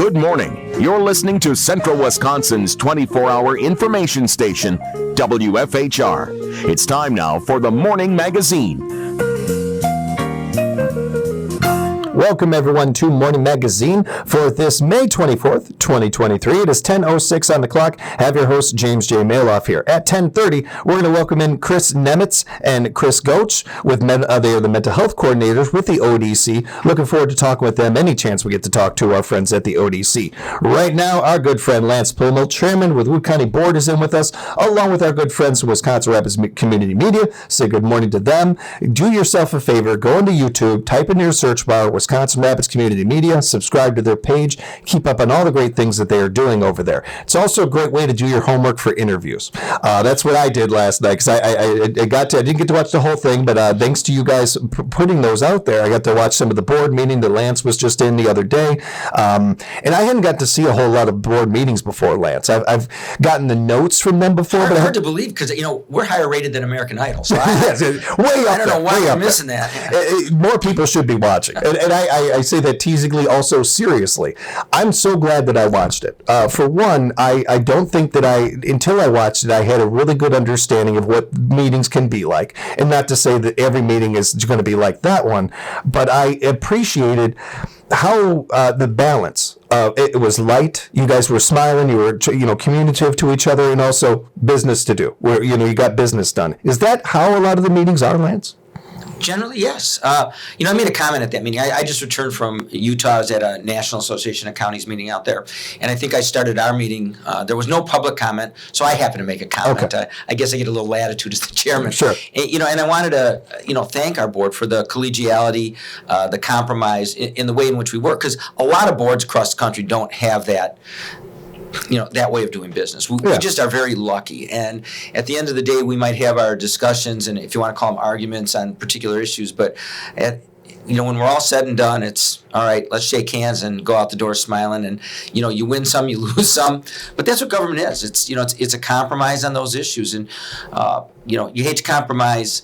Good morning. You're listening to Central Wisconsin's 24-hour information station, WFHR. It's time now for the Morning Magazine. Welcome, everyone, to Morning Magazine for this May 24th, 2023. It is 10:06 on the clock. Have your host, James J. Mailoff, here. At 10:30, we're going to welcome in Chris Nemitz and Chris Goach. They are the mental health coordinators with the ODC. Looking forward to talking with them any chance we get to talk to our friends at the ODC. Right now, our good friend Lance Pliml, chairman with Wood County Board, is in with us, along with our good friends from Wisconsin Rapids Community Media. Say good morning to them. Do yourself a favor. Go into YouTube, type in your search bar, Wisconsin Rapids Community Media, subscribe to their page, keep up on all the great things that they are doing over there. It's also a great way to do your homework for interviews. That's what I did last night, because I didn't get to watch the whole thing, but thanks to you guys putting those out there, I got to watch some of the board meeting that Lance was just in the other day. And I hadn't got to see a whole lot of board meetings before, Lance. I've gotten the notes from them before. It's hard to believe, because we're higher rated than American Idol. So I don't know why we're missing that. More people should be watching. And I say that teasingly, also seriously. I'm so glad that I watched it. For one, I don't think that until I watched it, I had a really good understanding of what meetings can be like. And not to say that every meeting is going to be like that one, but I appreciated how the balance. It was light. You guys were smiling. You were, communicative to each other, and also business to do. Where you got business done. Is that how a lot of the meetings are, Lance? Generally, yes. I made a comment at that meeting. I just returned from Utah. I was at a National Association of Counties meeting out there, and I think I started our meeting. There was no public comment, so I happened to make a comment. Okay. I guess I get a little latitude as the chairman. Sure. And I wanted to, thank our board for the collegiality, the compromise in the way in which we work, because a lot of boards across the country don't have that. That way of doing business. We just are very lucky. And at the end of the day, we might have our discussions, and if you want to call them arguments on particular issues, but when we're all said and done, it's all right, let's shake hands and go out the door smiling, and you win some, you lose some. But that's what government is. It's a compromise on those issues, and you hate to compromise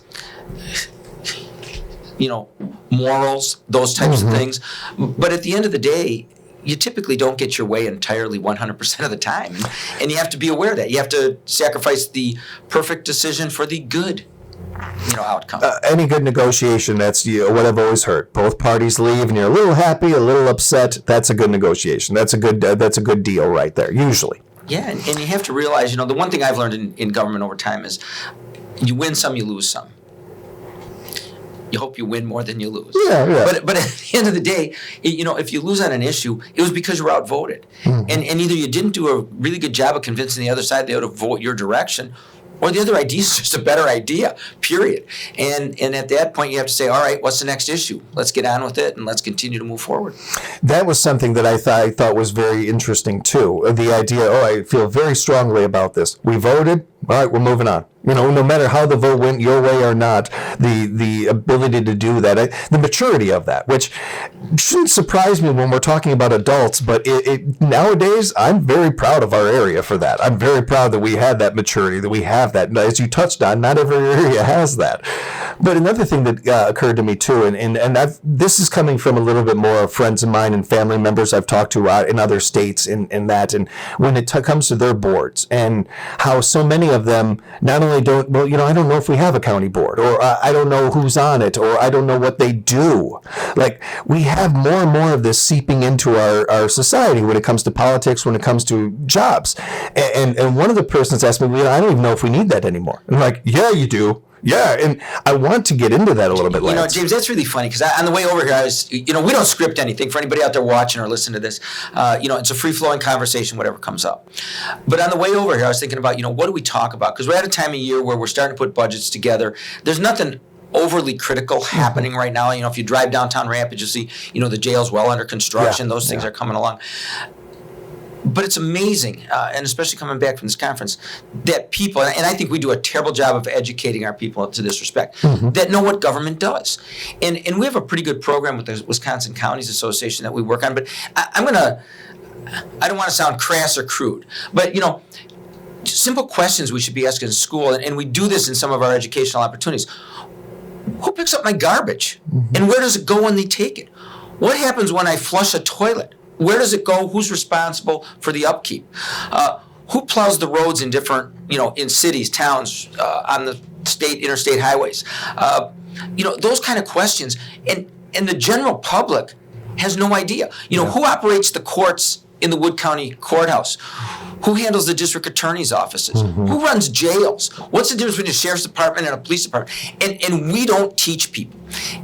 morals, those types of things. But at the end of the day, you typically don't get your way entirely 100% of the time. And you have to be aware of that. You have to sacrifice the perfect decision for the good outcome. Any good negotiation, that's what I've always heard. Both parties leave and you're a little happy, a little upset. That's a good negotiation. That's a good deal right there, usually. Yeah, and you have to realize, the one thing I've learned in government over time is you win some, you lose some. You hope you win more than you lose. Yeah. But at the end of the day, if you lose on an issue, it was because you were outvoted. And either you didn't do a really good job of convincing the other side they ought to vote your direction, or the other idea is just a better idea, period. And at that point, you have to say, all right, what's the next issue? Let's get on with it, and let's continue to move forward. That was something that I thought was very interesting, too. The idea, I feel very strongly about this. We voted. All right, we're moving on. No matter how the vote went your way or not, the ability to do that, the maturity of that, which shouldn't surprise me when we're talking about adults, but nowadays, I'm very proud of our area for that. I'm very proud that we had that maturity, that we have that. As you touched on, not every area has that. But another thing that occurred to me, too, and this is coming from a little bit more of friends of mine and family members I've talked to in other states in that, and when it comes to their boards, and how so many of them not only I don't know if we have a county board, or I don't know who's on it, or I don't know what they do. Like, we have more and more of this seeping into our society when it comes to politics, when it comes to jobs. And one of the persons asked me, I don't even know if we need that anymore. And I'm like, yeah, you do. Yeah, and I want to get into that a little bit later. James, that's really funny, because on the way over here, I was, we don't script anything for anybody out there watching or listening to this. It's a free-flowing conversation, whatever comes up. But on the way over here, I was thinking about, what do we talk about? Because we're at a time of year where we're starting to put budgets together. There's nothing overly critical happening right now. If you drive downtown Rapids, you'll see, the jail's well under construction. Those things are coming along. But it's amazing, and especially coming back from this conference, that people, and I think we do a terrible job of educating our people to this respect, that know what government does. And we have a pretty good program with the Wisconsin Counties Association that we work on, but I don't want to sound crass or crude, but, simple questions we should be asking in school, and we do this in some of our educational opportunities. Who picks up my garbage? And where does it go when they take it? What happens when I flush a toilet? Where does it go? Who's responsible for the upkeep? Who plows the roads in different, in cities, towns, on the interstate highways? Those kind of questions. And the general public has no idea. Who operates the courts in the Wood County Courthouse? Who handles the district attorney's offices? Who runs jails? What's the difference between a sheriff's department and a police department? And we don't teach people.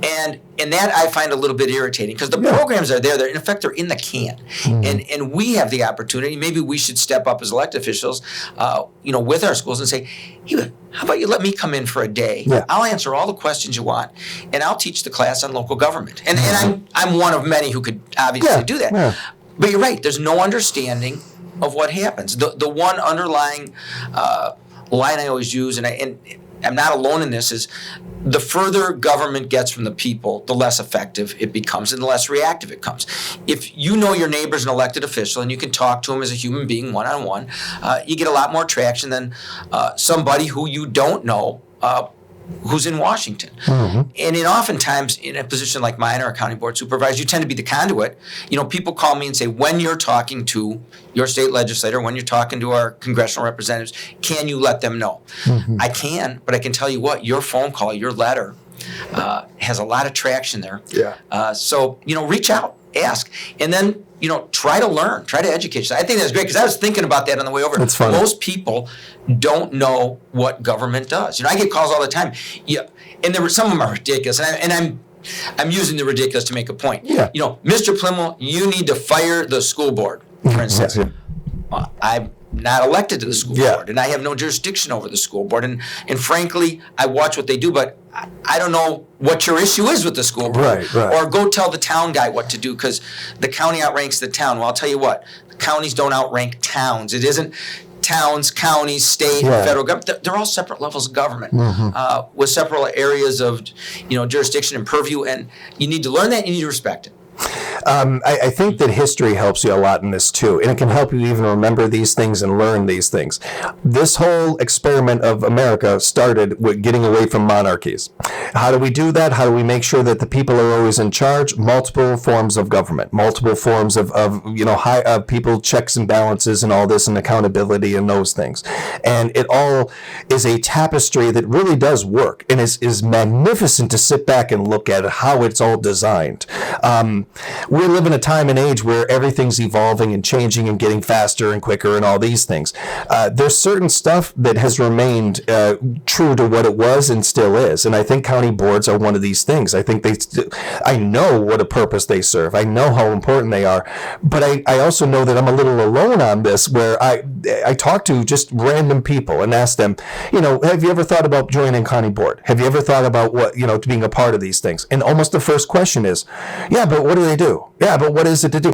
And that I find a little bit irritating because the programs are there. In effect, they're in the can. And we have the opportunity. Maybe we should step up as elected officials, with our schools and say, hey, how about you let me come in for a day? Yeah. I'll answer all the questions you want, and I'll teach the class on local government. And I'm one of many who could obviously do that. Yeah. But you're right. There's no understanding of what happens. The one underlying line I always use, and I'm not alone in this, is the further government gets from the people, the less effective it becomes and the less reactive it comes. If you know your neighbor's an elected official and you can talk to him as a human being one-on-one, you get a lot more traction than somebody who you don't know who's in Washington. And oftentimes in a position like mine or a county board supervisor, you tend to be the conduit. People call me and say, when you're talking to your state legislator, when you're talking to our congressional representatives, can you let them know? I can, but I can tell you what, your phone call, your letter has a lot of traction there. Yeah. So, reach out, ask, and then, try to learn, try to educate yourself. I think that's great because I was thinking about that on the way over. That's funny. Most people don't know what government does. I get calls all the time. Yeah, and some of them are ridiculous, and I'm using the ridiculous to make a point. Yeah. Mr. Pliml, you need to fire the school board, for instance. Yeah. Well, I'm not elected to the school board, and I have no jurisdiction over the school board. And frankly, I watch what they do, but I don't know what your issue is with the school board. Right. Or go tell the town guy what to do because the county outranks the town. Well, I'll tell you what, the counties don't outrank towns. It isn't towns, counties, state, federal government. They're all separate levels of government with separate areas of jurisdiction and purview, and you need to learn that and you need to respect it. I think that history helps you a lot in this too, and it can help you even remember these things and learn these things. This whole experiment of America started with getting away from monarchies. How do we do that? How do we make sure that the people are always in charge? Multiple forms of government, multiple forms of people checks and balances and all this and accountability and those things. And it all is a tapestry that really does work and is magnificent to sit back and look at how it's all designed. We live in a time and age where everything's evolving and changing and getting faster and quicker and all these things. There's certain stuff that has remained true to what it was and still is. And I think county boards are one of these things. I think I know what a purpose they serve. I know how important they are. But I also know that I'm a little alone on this where I talk to just random people and ask them, have you ever thought about joining county board? Have you ever thought about being a part of these things? And almost the first question is, yeah, but what do they do? Yeah, but what is it to do?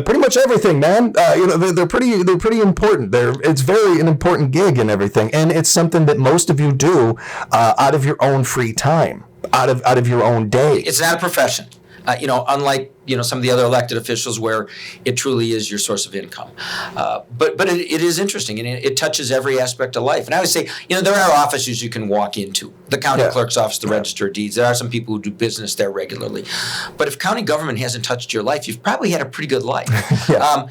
Pretty much everything, man. They're pretty important. It's very an important gig and everything, and it's something that most of you do out of your own free time, out of your own day. It's not a profession. Unlike some of the other elected officials where it truly is your source of income. But it is interesting, and it touches every aspect of life. And I would say, there are offices you can walk into. The county clerk's office, the register of deeds. There are some people who do business there regularly. But if county government hasn't touched your life, you've probably had a pretty good life.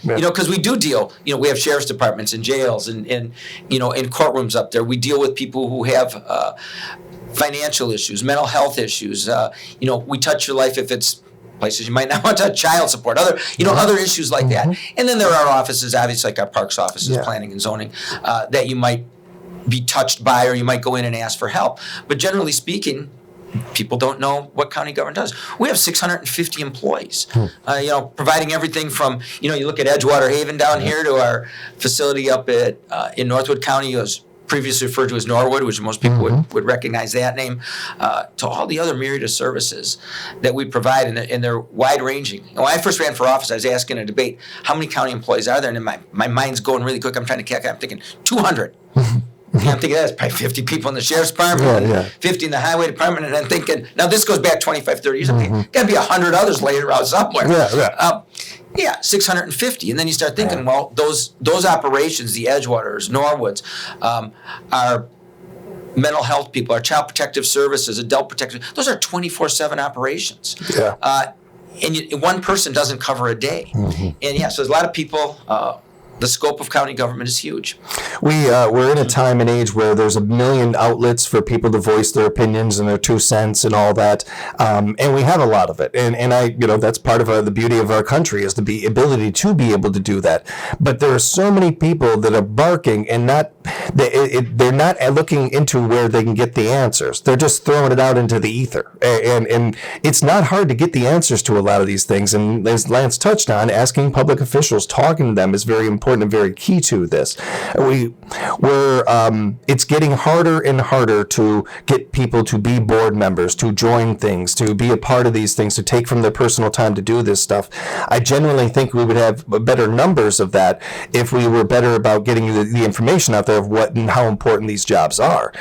Because we do deal, we have sheriff's departments and jails and in courtrooms up there. We deal with people who have financial issues, mental health issues. We touch your life if it's places you might not want to child support, other issues like that. And then there are offices, obviously, like our parks offices, planning and zoning, that you might be touched by or you might go in and ask for help. But generally speaking, people don't know what county government does. We have 650 employees, providing everything from, you look at Edgewater Haven down here to our facility up in Northwood County, previously referred to as Norwood, which most people would recognize that name, to all the other myriad of services that we provide, and they're wide-ranging. When I first ran for office, I was asking a debate, how many county employees are there? And my mind's going really quick. I'm trying to calculate. I'm thinking 200. I'm thinking that's probably 50 people in the sheriff's department, 50 in the highway department, and I'm thinking, now this goes back 25, 30 years. I'm thinking, got to be 100 others laid around somewhere. 650. And then you start thinking, well, those operations, the Edgewaters, Norwoods, our mental health people, our child protective services, adult protective, those are 24/7 operations. one person doesn't cover a day. And yeah, so there's a lot of people. The scope of county government is huge. We're in a time and age where there's a million outlets for people to voice their opinions and their 2 cents and all that, and we have a lot of it. And that's part of the beauty of our country is the ability to be able to do that. But there are so many people that are barking and they're not looking into where they can get the answers. They're just throwing it out into the ether, and it's not hard to get the answers to a lot of these things. And as Lance touched on, asking public officials, talking to them is very important and very key to this. It's getting harder and harder to get people to be board members, to join things, to be a part of these things, to take from their personal time to do this stuff. I genuinely think we would have better numbers of that if we were better about getting the information out there of what and how important these jobs are.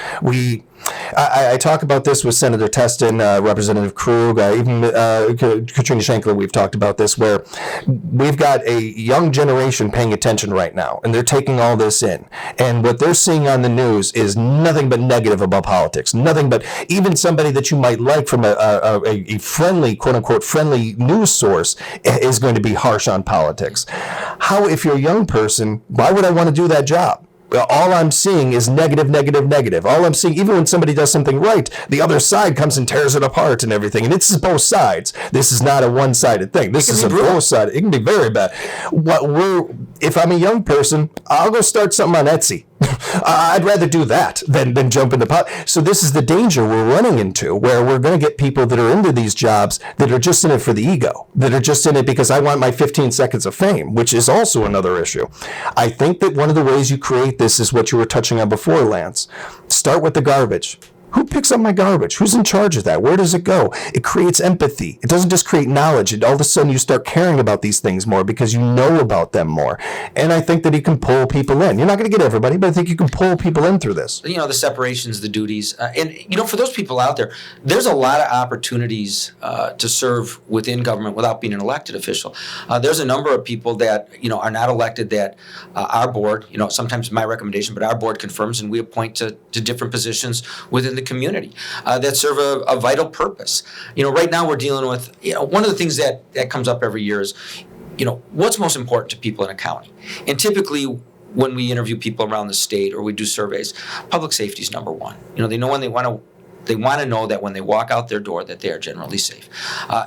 I talk about this with Senator Teston, Representative Krug, even Katrina Schenkler. We've talked about this, where we've got a young generation paying attention right now, and they're taking all this in. And what they're seeing on the news is nothing but negative about politics. Nothing but even somebody that you might like from a friendly, quote unquote, friendly news source is going to be harsh on politics. How, if you're a young person, why would I want to do that job? All I'm seeing is negative, negative, negative. All I'm seeing, even when somebody does something right, the other side comes and tears it apart and everything. And it's both sides. This is not a one-sided thing. This is a both-sided. It can be very bad. If I'm a young person, I'll go start something on Etsy. I'd rather do that than jump into politics. So this is the danger we're running into, where we're going to get people that are into these jobs that are just in it for the ego, that are just in it because I want my 15 seconds of fame, which is also another issue. I think that one of the ways you create this is what you were touching on before, Lance. Start with the garbage. Who picks up my garbage? Who's in charge of that? Where does it go? It creates empathy. It doesn't just create knowledge. All of a sudden you start caring about these things more because you know about them more. And I think that you can pull people in. You're not going to get everybody, but I think you can pull people in through this. The separations, the duties. And for those people out there, there's a lot of opportunities to serve within government without being an elected official. There's a number of people that, are not elected that our board, sometimes my recommendation, but our board confirms and we appoint to different positions within the community that serve a vital purpose. Right now we're dealing with, one of the things that comes up every year is, what's most important to people in a county? And typically when we interview people around the state or we do surveys, public safety is number one. They know when they want to know that when they walk out their door that they are generally safe.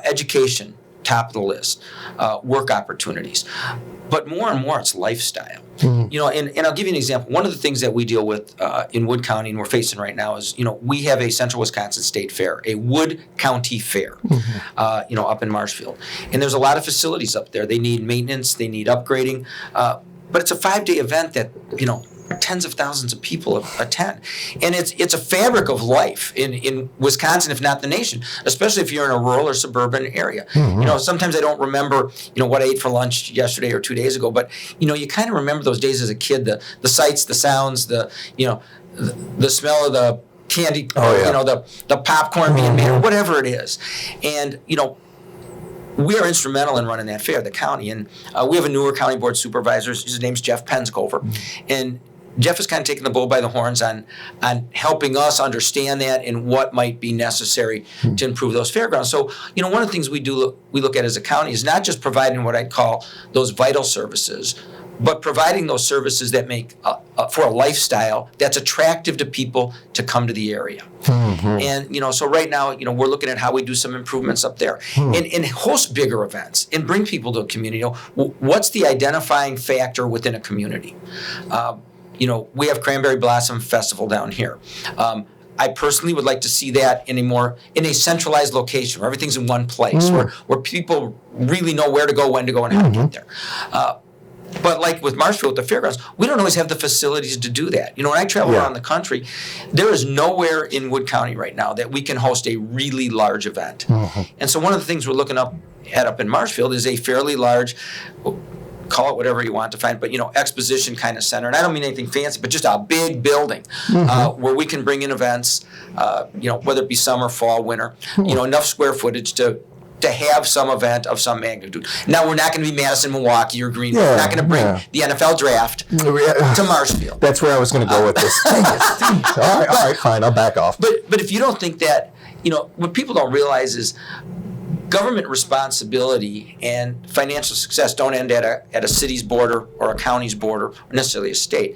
Education, top of the list. Work opportunities. But more and more, it's lifestyle. Mm-hmm. And I'll give you an example. One of the things that we deal with in Wood County and we're facing right now is, we have a Central Wisconsin State Fair, a Wood County Fair, mm-hmm. Up in Marshfield. And there's a lot of facilities up there. They need maintenance, they need upgrading. But it's a 5-day event that, tens of thousands of people attend. And it's a fabric of life in Wisconsin, if not the nation, especially if you're in a rural or suburban area. Mm-hmm. Sometimes I don't remember, what I ate for lunch yesterday or 2 days ago, but, you kind of remember those days as a kid, the sights, the sounds, the smell of the candy, the popcorn being made, or whatever it is. And, we are instrumental in running that fair, the county, and we have a newer county board supervisor. His name's Jeff Penscover, and Jeff is kind of taking the bull by the horns on helping us understand that and what might be necessary to improve those fairgrounds. So, one of the things we look at as a county is not just providing what I'd call those vital services, but providing those services that make for a lifestyle that's attractive to people to come to the area. Mm-hmm. And, so right now, we're looking at how we do some improvements up there and host bigger events and bring people to a community. What's the identifying factor within a community? We have Cranberry Blossom Festival down here. I personally would like to see that in a centralized location where everything's in one place, where people really know where to go, when to go, and how to get there. But like with Marshfield, the fairgrounds, we don't always have the facilities to do that. When I travel around the country, there is nowhere in Wood County right now that we can host a really large event. Mm-hmm. And so one of the things we're looking up in Marshfield is a fairly large, call it whatever you want to find, but exposition kind of center. And I don't mean anything fancy, but just a big building where we can bring in events, whether it be summer, fall, winter, enough square footage to have some event of some magnitude. Now, we're not going to be Madison, Milwaukee, or Greenville. We're not going to bring the NFL draft to Marshfield. That's where I was going to go with this. All right, fine, I'll back off. But if you don't think that, what people don't realize is government responsibility and financial success don't end at a city's border or a county's border or necessarily a state.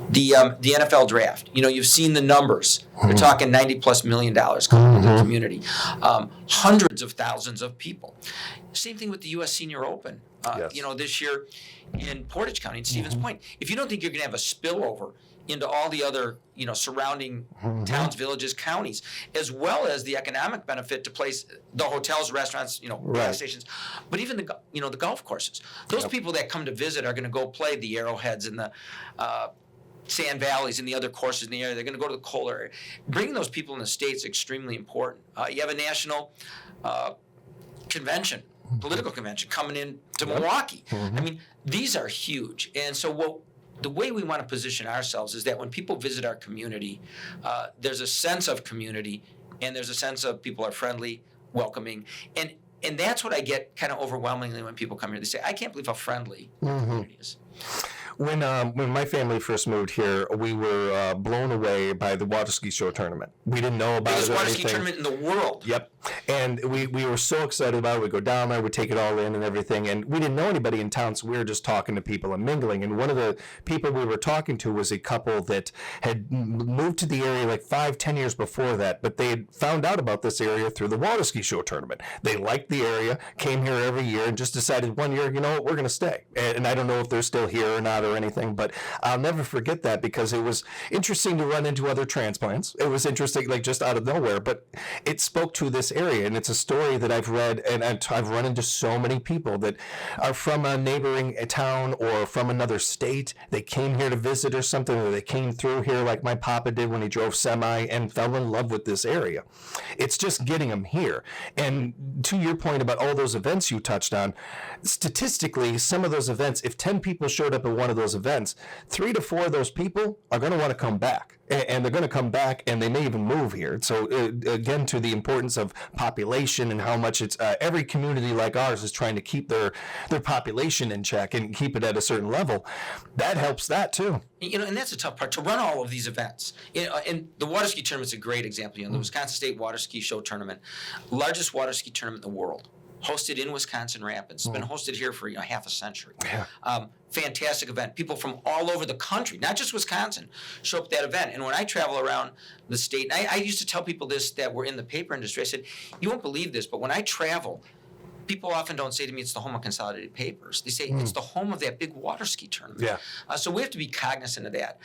The NFL draft, you've seen the numbers. They're talking $90+ million coming to the community. Hundreds of thousands of people. Same thing with the U.S. Senior Open. This year in Portage County, in Stevens Point. If you don't think you're going to have a spillover into all the other, surrounding towns, villages, counties, as well as the economic benefit to place the hotels, restaurants, gas stations, but even the golf courses. Those people that come to visit are going to go play the Arrowheads and the Sand Valleys and the other courses in the area. They're going to go to the Kohler area. Bringing those people in the state is extremely important. You have a national convention, political convention coming in to Milwaukee. I mean, these are huge. And so the way we want to position ourselves is that when people visit our community, there's a sense of community, and there's a sense of people are friendly, welcoming, and that's what I get kind of overwhelmingly when people come here. They say, I can't believe how friendly the community is. When my family first moved here, we were blown away by the water ski show tournament. We didn't know about Biggest it or water anything. ski tournament in the world. Yep. And we were so excited about it. We'd go down there, we'd take it all in and everything. And we didn't know anybody in town, so we were just talking to people and mingling. And one of the people we were talking to was a couple that had moved to the area like 5-10 years before that, but they had found out about this area through the water ski show tournament. They liked the area, came here every year, and just decided one year, we're going to stay. And I don't know if they're still here or not or anything, but I'll never forget that because it was interesting to run into other transplants. It was interesting, like just out of nowhere, but it spoke to this area, and it's a story that I've read, and I've run into so many people that are from a neighboring town or from another state. They came here to visit or something, or they came through here like my papa did when he drove semi and fell in love with this area. It's just getting them here. And to your point about all those events you touched on, statistically, some of those events, if 10 people showed up at one of those events, 3 to 4 of those people are going to want to come back. And they're going to come back, and they may even move here. So again, to the importance of population and how much it's every community like ours is trying to keep their population in check and keep it at a certain level. That helps that too. And that's a tough part to run all of these events. And the water ski tournament's a great example. The Wisconsin State Water Ski Show Tournament, largest water ski tournament in the world. Hosted in Wisconsin Rapids. It's been hosted here for half a century. Yeah. Fantastic event. People from all over the country, not just Wisconsin, show up at that event. And when I travel around the state, and I used to tell people this that were in the paper industry, I said, you won't believe this, but when I travel, people often don't say to me it's the home of Consolidated Papers. They say it's the home of that big water ski tournament. Yeah. So we have to be cognizant of that.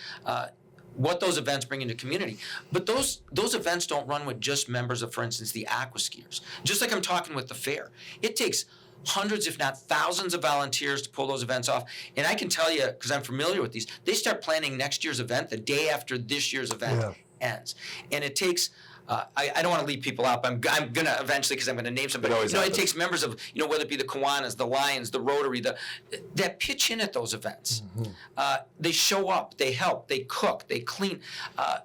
What those events bring into community. But those events don't run with just members of, for instance, the aqua skiers. Just like I'm talking with the fair. It takes hundreds, if not thousands of volunteers to pull those events off. And I can tell you, because I'm familiar with these, they start planning next year's event the day after this year's event ends. And it takes... I don't want to leave people out, but I'm going to eventually, because I'm going to name somebody. It takes members of, whether it be the Kiwanis, the Lions, the Rotary, that pitch in at those events. They show up, they help, they cook, they clean.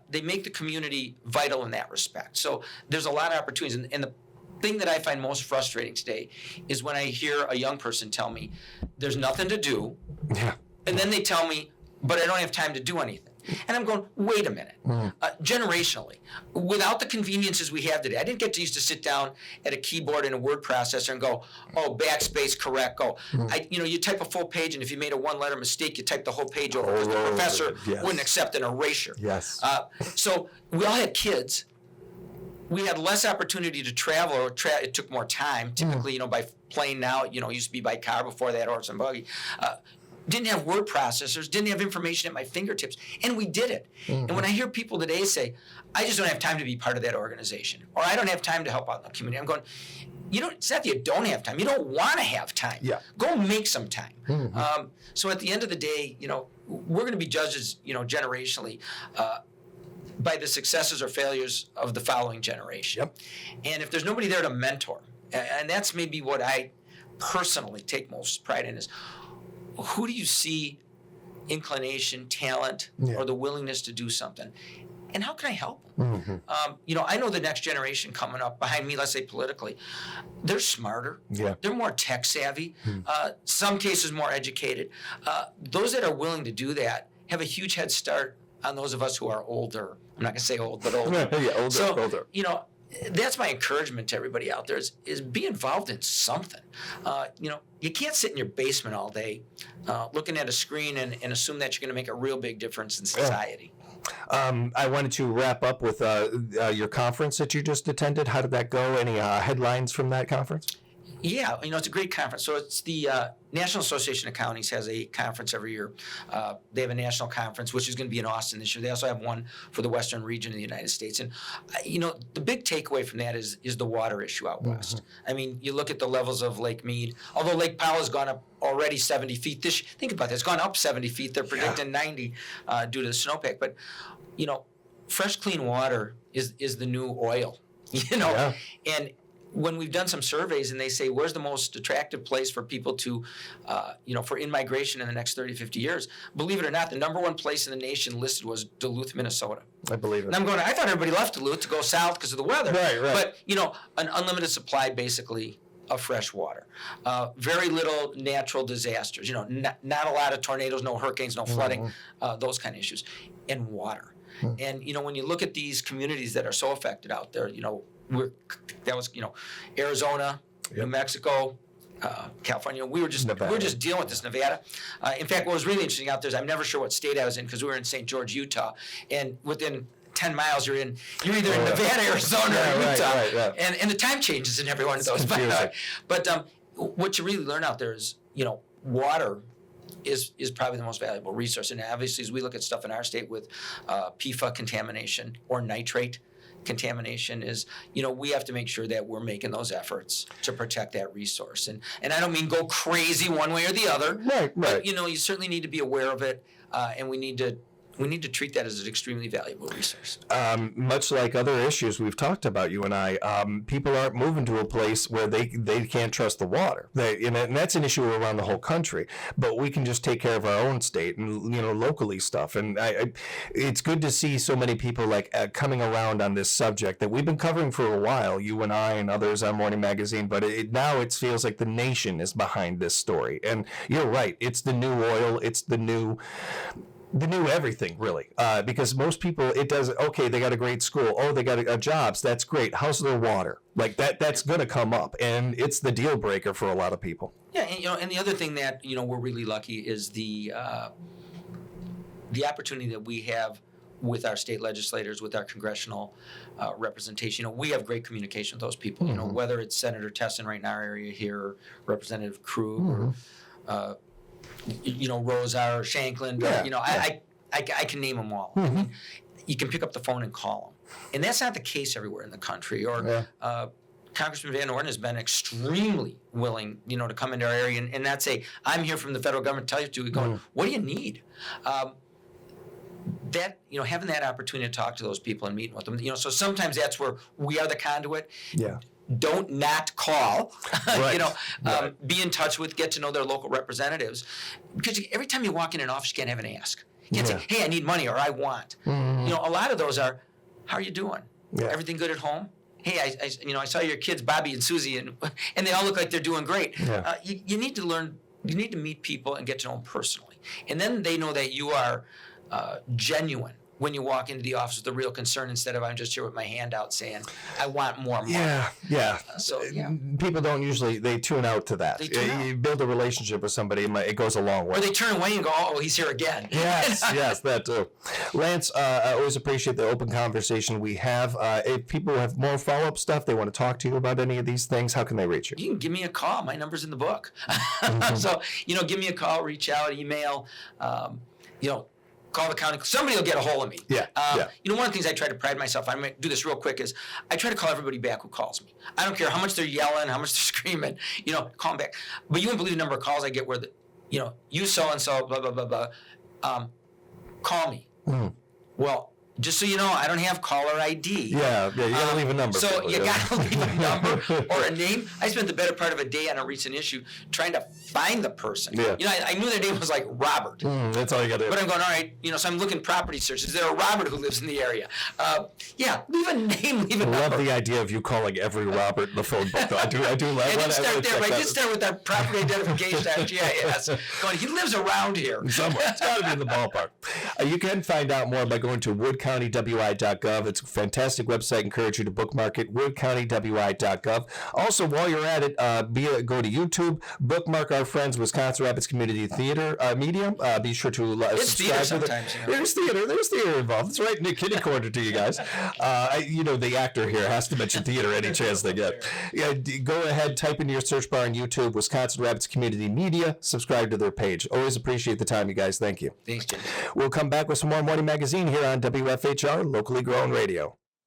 They make the community vital in that respect. So there's a lot of opportunities. And the thing that I find most frustrating today is when I hear a young person tell me, there's nothing to do. Yeah. And then they tell me, but I don't have time to do anything. And I'm going, wait a minute. Generationally, without the conveniences we have today, I didn't get to used to sit down at a keyboard in a word processor and go, backspace, correct, go. You type a full page, and if you made a one-letter mistake, you type the whole page over because the professor wouldn't accept an erasure. Yes. So we all had kids. We had less opportunity to travel, or it took more time. Typically, by plane now, it used to be by car before that, horse and buggy. Didn't have word processors, didn't have information at my fingertips, and we did it. And when I hear people today say, I just don't have time to be part of that organization, or I don't have time to help out in the community, I'm going, it's not that you don't have time, you don't want to have time. Yeah. Go make some time. So at the end of the day, we're going to be judged, generationally, by the successes or failures of the following generation. Yep. And if there's nobody there to mentor, and that's maybe what I personally take most pride in, is who do you see inclination, talent, or the willingness to do something? And how can I help them? I know the next generation coming up behind me, let's say politically, they're smarter. Yeah. They're more tech savvy. Some cases more educated. Those that are willing to do that have a huge head start on those of us who are older. I'm not going to say old, but older. Older. that's my encouragement to everybody out there is be involved in something. You can't sit in your basement all day looking at a screen and assume that you're going to make a real big difference in society. I wanted to wrap up with your conference that you just attended. How did that go? Any headlines from that conference? Yeah, it's a great conference. So it's the National Association of Counties has a conference every year. They have a national conference, which is going to be in Austin this year. They also have one for the Western region of the United States. And, the big takeaway from that is the water issue out west. I mean, you look at the levels of Lake Mead. Although Lake Powell has gone up already 70 feet. Think about that. It's gone up 70 feet. They're predicting 90 due to the snowpack. But, fresh, clean water is the new oil, And when we've done some surveys and they say, where's the most attractive place for people to, for in-migration in the next 30, 50 years, believe it or not, the number one place in the nation listed was Duluth, Minnesota. I believe it. And I thought everybody left Duluth to go south because of the weather. Right. But, an unlimited supply, basically, of fresh water. Very little natural disasters. Not a lot of tornadoes, no hurricanes, no flooding, those kind of issues. And water. And, when you look at these communities that are so affected out there, Arizona, New Mexico, California. We were just dealing with this. Nevada. In fact, what was really interesting out there is I'm never sure what state I was in because we were in St. George, Utah, and within 10 miles you're either in Nevada, Arizona, or Utah, right. And the time changes in every one of those. But what you really learn out there is water is probably the most valuable resource. And obviously, as we look at stuff in our state with PFAS contamination or nitrate contamination is, we have to make sure that we're making those efforts to protect that resource. And I don't mean go crazy one way or the other. Right. But, you certainly need to be aware of it, and we need to treat that as an extremely valuable resource. Much like other issues we've talked about, you and I, people aren't moving to a place where they can't trust the water. And that's an issue around the whole country. But we can just take care of our own state and, locally stuff. And it's good to see so many people coming around on this subject that we've been covering for a while, you and I and others on Morning Magazine. But now it feels like the nation is behind this story. And you're right. It's the new oil. It's the new everything, really, because most people, they got a great school. Oh, they got jobs. That's great. How's their water? That's going to come up, and it's the deal breaker for a lot of people. Yeah, and the other thing that, we're really lucky is the opportunity that we have with our state legislators, with our congressional representation. We have great communication with those people, whether it's Senator Tessin right in our area here, or Representative Krug, or Rosar or Shanklin, I can name them all. I mean, you can pick up the phone and call them. And that's not the case everywhere in the country. Or Congressman Van Orden has been extremely willing, to come into our area and not say, I'm here from the federal government to tell you to. Going, what do you need? Having that opportunity to talk to those people and meeting with them, so sometimes that's where we are the conduit. Yeah. Don't not call, Right. Be in touch with, get to know their local representatives. Because every time you walk in an office, you can't have an ask. You can't say, hey, I need money or I want. A lot of those are, how are you doing? Yeah. Everything good at home? Hey, I saw your kids, Bobby and Susie, and they all look like they're doing great. Yeah. You need to learn, you need to meet people and get to know them personally. And then they know that you are genuine when you walk into the office with a real concern instead of I'm just here with my hand out saying, I want more money. Yeah. People don't usually, they tune out to that. You build a relationship with somebody, it goes a long way. Or they turn away and go, oh, he's here again. Yes, that too. Lance, I always appreciate the open conversation we have. If people have more follow-up stuff, they want to talk to you about any of these things, how can they reach you? You can give me a call. My number's in the book. So, give me a call, reach out, email, call the county. Somebody will get a hold of me. Yeah. One of the things I try to pride myself on, I'm going to do this real quick, is I try to call everybody back who calls me. I don't care how much they're yelling, how much they're screaming, call them back. But you wouldn't believe the number of calls I get where, you so-and-so, blah, blah, blah, blah, call me. Well, just so you know, I don't have caller ID. Yeah, you got to leave a number. So you got to leave a number or a name. I spent the better part of a day on a recent issue trying to find the person. Yeah. I knew their name was like Robert. That's all you got to do. But I'm going, all right, so I'm looking property search. Is there a Robert who lives in the area? Leave a name, leave a number. I love the idea of you calling every Robert in the phone book, though. I do love that. I did start there, but I did start with that property identification on GIS. Going, he lives around here. Somewhere. It's got to be in the ballpark. You can find out more by going to woodcountywi.gov. It's a fantastic website. Encourage you to bookmark it, woodcountywi.gov. Also, while you're at it, go to YouTube, bookmark our friends Wisconsin Rapids Community Theater Media. Be sure to It's theater subscribe to sometimes. There's theater involved. That's right, Nick Kitty Corner to you guys. The actor here has to mention theater any chance they get. Yeah, go ahead, type into your search bar on YouTube, Wisconsin Rapids Community Media, subscribe to their page. Always appreciate the time, you guys. Thank you. Thanks, Jim. We'll come back with some more Morning Magazine here on WFHR, locally grown radio.